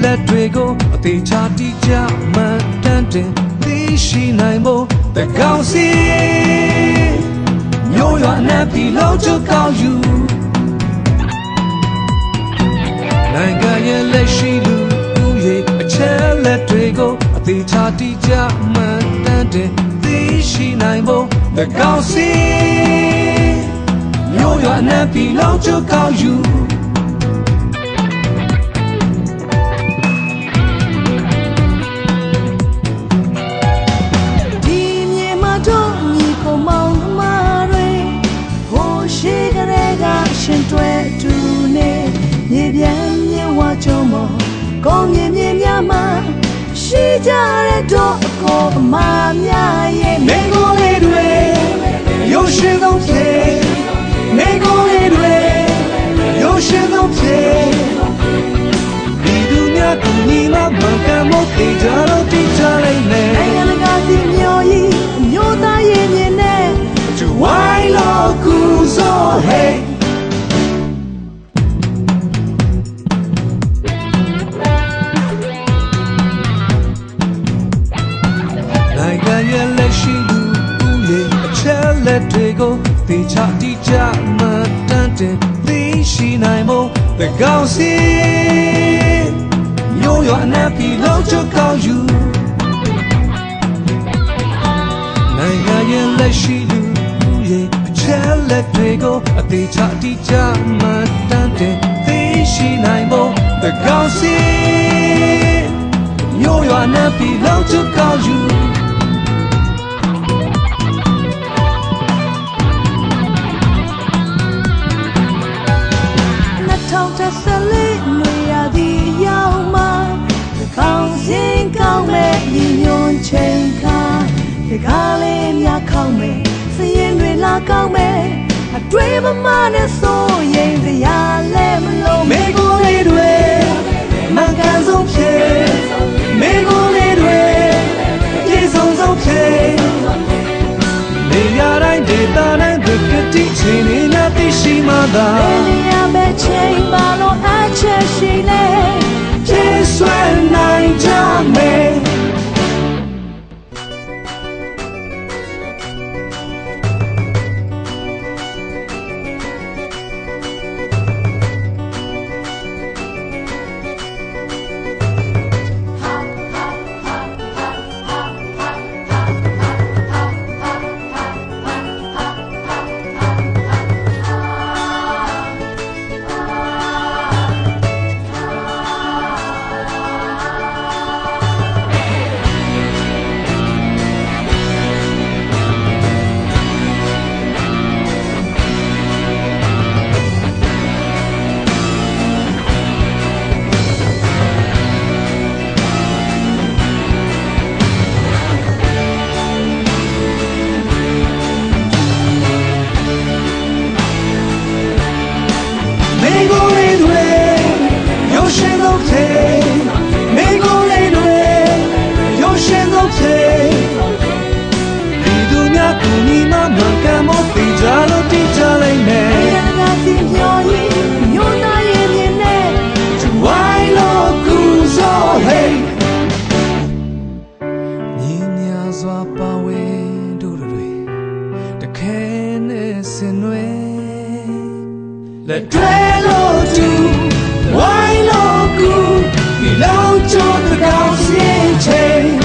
လက်တွေကိုအသေးချတိကျမှန်တမ်းတင်သိရှိနိုင်ဖို့တကောင်းစီမျိုးရွာနဲ့ပြီးလုံးချကောင်းယူနိုင်ငံရဲ့လက်ရှိလူဦးရေအချက်လက်တွေကိုအသေးချတိကျမှန်တမ်းတင်သိရှိနိုင်ဖို့တကောင်းစီမျိုးရွာနဲ့ပြီးလုံးချကောင်းယူရှင်တွဲတူနေမြေပြန်မြေဝါကြုံမကောင်းမြေမြေများမှာရှိကြတဲ့တော့အကောအမများရဲ့မိကိုလေးတွေရုပ်ရှင်ဆုံးဖြစ်မိကိုလေးတွေရုပ်ရှင်ဆုံးဖြစ်ဒီသူများကညီမမကမသေးကြတော့တိကျလိုက်မယ်နိုင်ငံတကာစီမျိုးကြီးမျိုးသားရဲ့မြင်နဲ့ကျဝိုင်းလို့ကူစောဟဲ့လက်တွေကိုသေချာတိကျမှန်တမ်းတင်သိရှိနိုင်ဖို့တကောင်းစီမျိုးရွာနဲ့ပြီးလုံးချကောင်းယူနိုင်ငံရဲ့လက်ရှိလူရဲ့အချက်လက်တွေကိုအသေးချာတိကျမှန်တမ်းတင်သိရှိနိုင်ဖို့တကောင်းစီမျိုးရွာနဲ့ပြီးလုံးချကောင်းယူဆက်လေးနွေရသည်ရောက်မှကောင်းစင်ကောင်းမဲ့ညီညွတ်ချိန်ခါဒီကားလေးများကောင်းမဲ့စရင်တွေလာကောင်းမဲ့အတွေ့မမနဲ့ဆိုရင်တရားလဲမလို့မိကိုလေးတွေမကန်ဆုံးဖြစ်မိကိုလေးတွေပြေဆုံးဆုံးဖြစ်နေရတိုင်းဒေသတိုင်းကတိချင်းနေနာသိရှိမှသာနေရမယ့်ချိန်မှာလို့အချက်ရှိနေကျေဆွဲနိုင်ကြမယ်Let Drello do, why no good? We don't do the gossip chain.